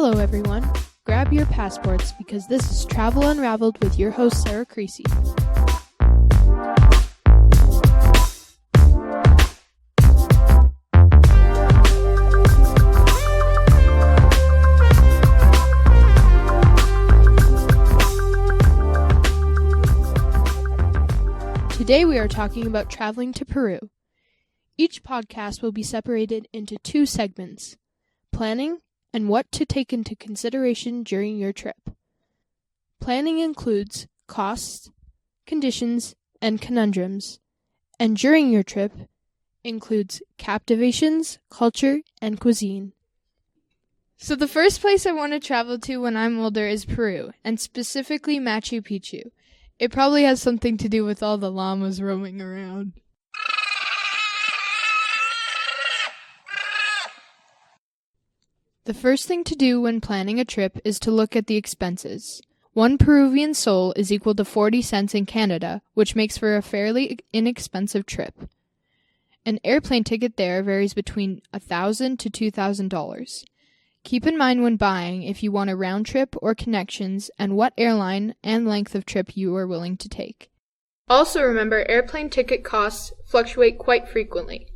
Hello everyone, grab your passports because this is Travel Unraveled with your host Sarah Creasy. Today we are talking about traveling to Peru. Each podcast will be separated into two segments, planning and what to take into consideration during your trip. Planning includes costs, conditions, and conundrums, and during your trip includes captivations, culture, and cuisine. So the first place I want to travel to when I'm older is Peru, and specifically Machu Picchu. It probably has something to do with all the llamas roaming around. The first thing to do when planning a trip is to look at the expenses. 1 Peruvian sol is equal to 40 cents in Canada, which makes for a fairly inexpensive trip. An airplane ticket there varies between $1,000 to $2,000. Keep in mind when buying if you want a round trip or connections and what airline and length of trip you are willing to take. Also remember, airplane ticket costs fluctuate quite frequently.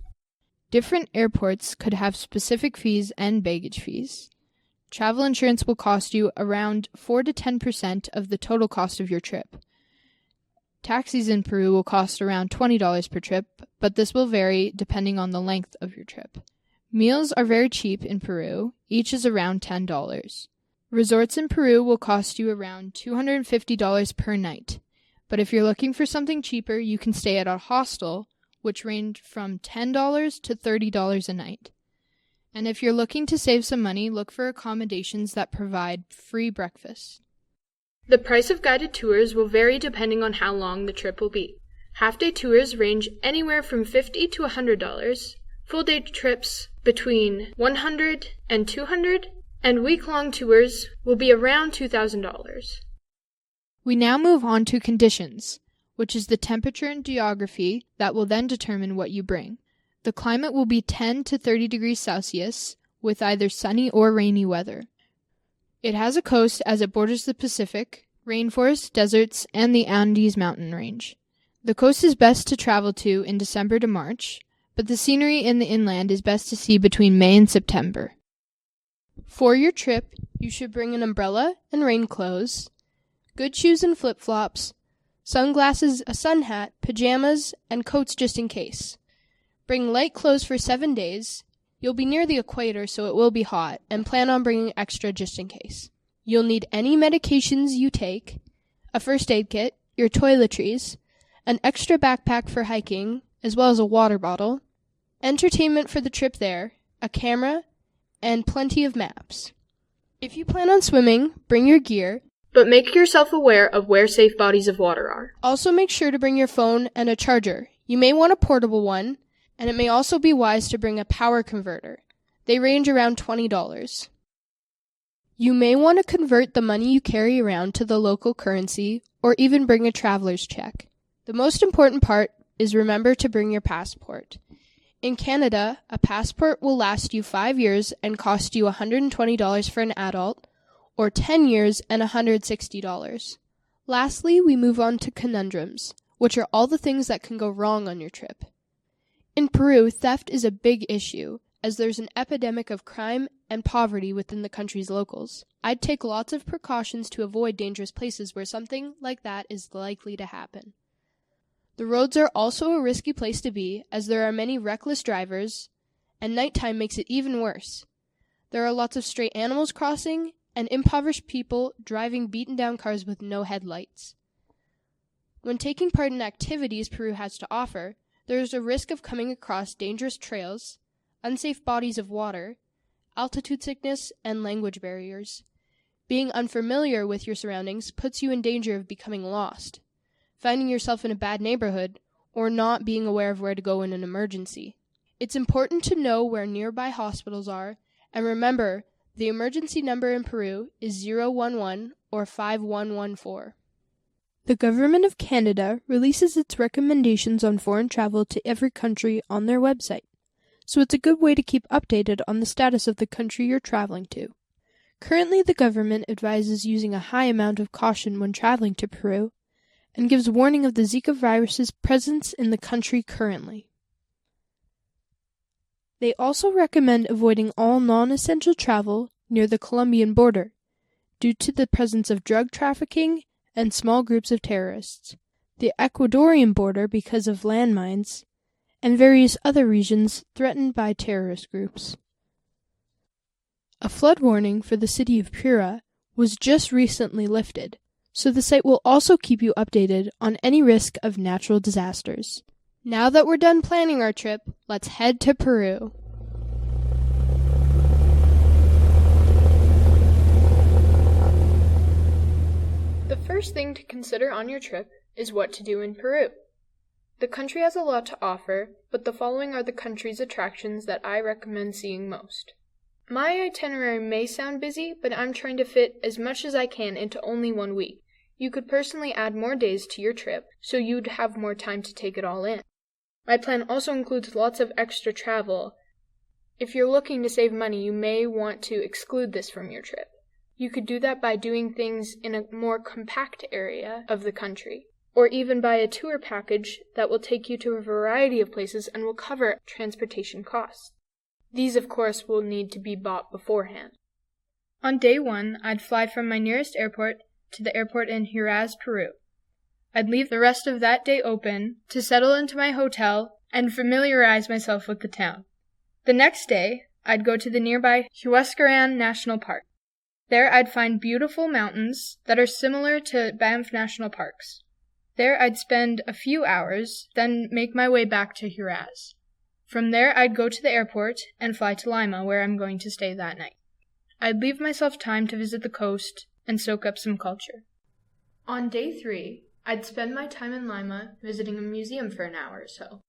Different airports could have specific fees and baggage fees. Travel insurance will cost you around 4 to 10% of the total cost of your trip. Taxis in Peru will cost around $20 per trip, but this will vary depending on the length of your trip. Meals are very cheap in Peru, each is around $10. Resorts in Peru will cost you around $250 per night, but if you're looking for something cheaper, you can stay at a hostel, which range from $10 to $30 a night. And if you're looking to save some money, look for accommodations that provide free breakfast. The price of guided tours will vary depending on how long the trip will be. Half-day tours range anywhere from $50 to $100. Full-day trips between $100 and $200, and week-long tours will be around $2,000. We now move on to conditions, which is the temperature and geography that will then determine what you bring. The climate will be 10 to 30 degrees Celsius, with either sunny or rainy weather. It has a coast as it borders the Pacific, rainforests, deserts, and the Andes mountain range. The coast is best to travel to in December to March, but the scenery in the inland is best to see between May and September. For your trip, you should bring an umbrella and rain clothes, good shoes and flip-flops, sunglasses, a sun hat, pajamas, and coats just in case. Bring light clothes for 7 days. You'll be near the equator, so it will be hot, and plan on bringing extra just in case. You'll need any medications you take, a first aid kit, your toiletries, an extra backpack for hiking, as well as a water bottle, entertainment for the trip there, a camera, and plenty of maps. If you plan on swimming, bring your gear, but make yourself aware of where safe bodies of water are. Also make sure to bring your phone and a charger. You may want a portable one, and it may also be wise to bring a power converter. They range around $20. You may want to convert the money you carry around to the local currency, or even bring a traveler's check. The most important part is remember to bring your passport. In Canada, a passport will last you 5 years and cost you $120 for an adult, or 10 years and $160. Lastly, we move on to conundrums, which are all the things that can go wrong on your trip. In Peru, theft is a big issue, as there's an epidemic of crime and poverty within the country's locals. I'd take lots of precautions to avoid dangerous places where something like that is likely to happen. The roads are also a risky place to be, as there are many reckless drivers, and nighttime makes it even worse. There are lots of stray animals crossing, and impoverished people driving beaten-down cars with no headlights. When taking part in activities Peru has to offer, there is a risk of coming across dangerous trails, unsafe bodies of water, altitude sickness, and language barriers. Being unfamiliar with your surroundings puts you in danger of becoming lost, finding yourself in a bad neighborhood, or not being aware of where to go in an emergency. It's important to know where nearby hospitals are, and remember, the emergency number in Peru is 011 or 5114. The Government of Canada releases its recommendations on foreign travel to every country on their website, so it's a good way to keep updated on the status of the country you're traveling to. Currently, the government advises using a high amount of caution when traveling to Peru and gives warning of the Zika virus's presence in the country currently. They also recommend avoiding all non-essential travel near the Colombian border due to the presence of drug trafficking and small groups of terrorists, the Ecuadorian border because of landmines, and various other regions threatened by terrorist groups. A flood warning for the city of Piura was just recently lifted, so the site will also keep you updated on any risk of natural disasters. Now that we're done planning our trip, let's head to Peru. The first thing to consider on your trip is what to do in Peru. The country has a lot to offer, but the following are the country's attractions that I recommend seeing most. My itinerary may sound busy, but I'm trying to fit as much as I can into only 1 week. You could personally add more days to your trip, so you'd have more time to take it all in. My plan also includes lots of extra travel. If you're looking to save money, you may want to exclude this from your trip. You could do that by doing things in a more compact area of the country, or even buy a tour package that will take you to a variety of places and will cover transportation costs. These, of course, will need to be bought beforehand. On day 1, I'd fly from my nearest airport to the airport in Huaraz, Peru. I'd leave the rest of that day open to settle into my hotel and familiarize myself with the town. The next day, I'd go to the nearby Huascaran National Park. There I'd find beautiful mountains that are similar to Banff National Parks. There I'd spend a few hours, then make my way back to Huaraz. From there, I'd go to the airport and fly to Lima, where I'm going to stay that night. I'd leave myself time to visit the coast and soak up some culture. On day 3, I'd spend my time in Lima visiting a museum for an hour or so.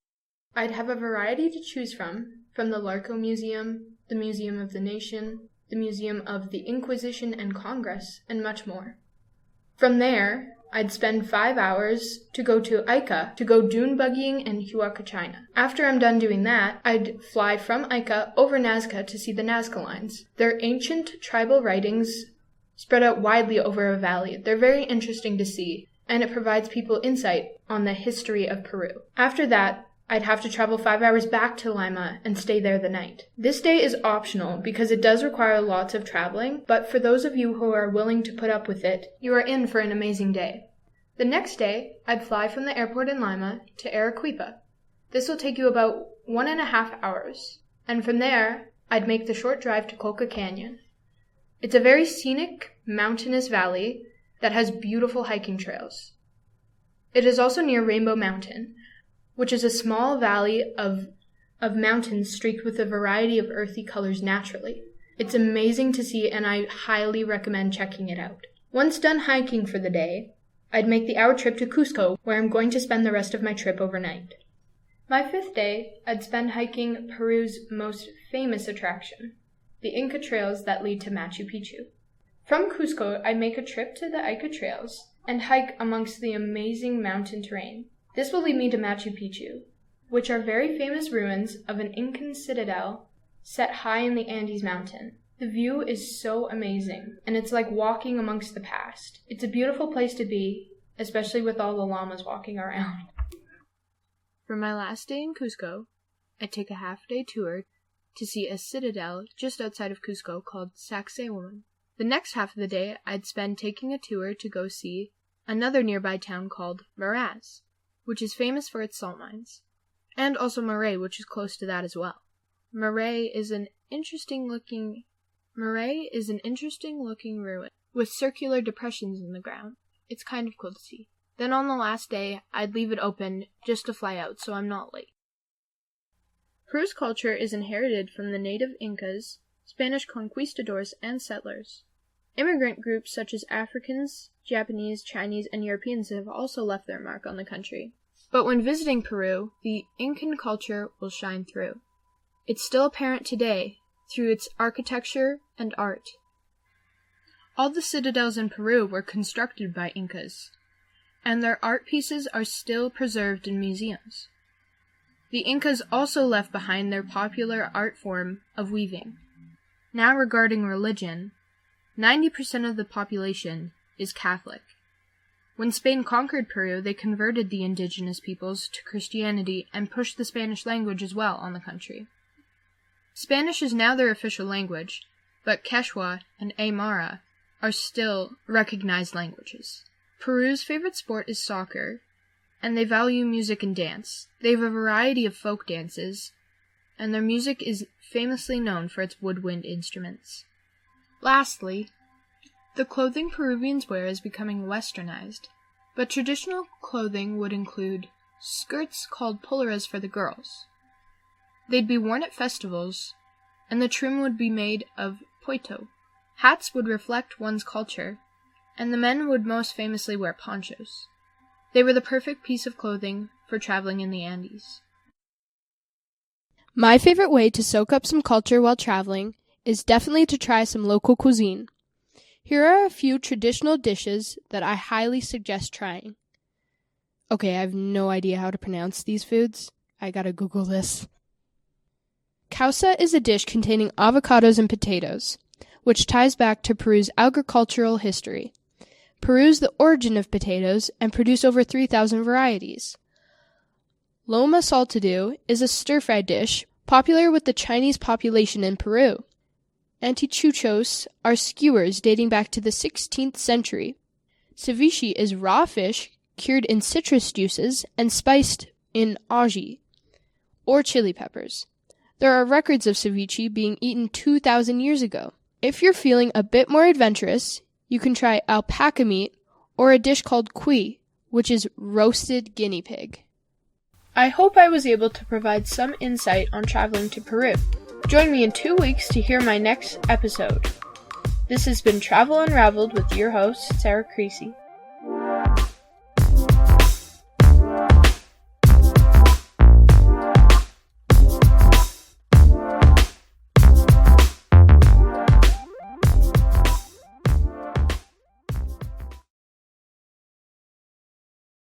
I'd have a variety to choose from the Larco Museum, the Museum of the Nation, the Museum of the Inquisition and Congress, and much more. From there, I'd spend 5 hours to go to Ica to go dune buggying in Huacachina. After I'm done doing that, I'd fly from Ica over Nazca to see the Nazca lines. They're ancient tribal writings spread out widely over a valley. They're very interesting to see, and it provides people insight on the history of Peru. After that, I'd have to travel 5 hours back to Lima and stay there the night. This day is optional because it does require lots of traveling, but for those of you who are willing to put up with it, you are in for an amazing day. The next day, I'd fly from the airport in Lima to Arequipa. This will take you about 1.5 hours, and from there, I'd make the short drive to Colca Canyon. It's a very scenic, mountainous valley that has beautiful hiking trails. It is also near Rainbow Mountain, which is a small valley of mountains streaked with a variety of earthy colors naturally. It's amazing to see, and I highly recommend checking it out. Once done hiking for the day, I'd make the hour trip to Cusco, where I'm going to spend the rest of my trip overnight. My 5th day, I'd spend hiking Peru's most famous attraction, the Inca trails that lead to Machu Picchu. From Cusco, I'd make a trip to the Ica trails and hike amongst the amazing mountain terrain. This will lead me to Machu Picchu, which are very famous ruins of an Incan citadel set high in the Andes mountain. The view is so amazing, and it's like walking amongst the past. It's a beautiful place to be, especially with all the llamas walking around. For my last day in Cusco, I take a half-day tour to see a citadel just outside of Cusco called Sacsayhuaman. The next half of the day, I'd spend taking a tour to go see another nearby town called Meraz, which is famous for its salt mines, and also Marais, which is close to that as well. Marais is an interesting looking ruin with circular depressions in the ground. It's kind of cool to see. Then on the last day, I'd leave it open just to fly out so I'm not late. Peru's culture is inherited from the native Incas, Spanish conquistadors, and settlers. Immigrant groups such as Africans, Japanese, Chinese, and Europeans have also left their mark on the country. But when visiting Peru, the Incan culture will shine through. It's still apparent today through its architecture and art. All the citadels in Peru were constructed by Incas, and their art pieces are still preserved in museums. The Incas also left behind their popular art form of weaving. Now regarding religion, 90% of the population is Catholic. When Spain conquered Peru, they converted the indigenous peoples to Christianity and pushed the Spanish language as well on the country. Spanish is now their official language, but Quechua and Aymara are still recognized languages. Peru's favorite sport is soccer, and they value music and dance. They have a variety of folk dances, and their music is famously known for its woodwind instruments. Lastly, the clothing Peruvians wear is becoming westernized, but traditional clothing would include skirts called poleras for the girls. They'd be worn at festivals, and the trim would be made of poito. Hats would reflect one's culture, and the men would most famously wear ponchos. They were the perfect piece of clothing for traveling in the Andes. My favorite way to soak up some culture while traveling is definitely to try some local cuisine. Here are a few traditional dishes that I highly suggest trying. Okay, I have no idea how to pronounce these foods. I gotta Google this. Causa is a dish containing avocados and potatoes, which ties back to Peru's agricultural history. Peru is the origin of potatoes and produce over 3,000 varieties. Loma saltado is a stir-fry dish popular with the Chinese population in Peru. Antichuchos are skewers dating back to the 16th century. Ceviche is raw fish cured in citrus juices and spiced in ají, or chili peppers. There are records of ceviche being eaten 2,000 years ago. If you're feeling a bit more adventurous, you can try alpaca meat or a dish called cuy, which is roasted guinea pig. I hope I was able to provide some insight on traveling to Peru. Join me in 2 weeks to hear my next episode. This has been Travel Unraveled with your host, Sarah Creasy.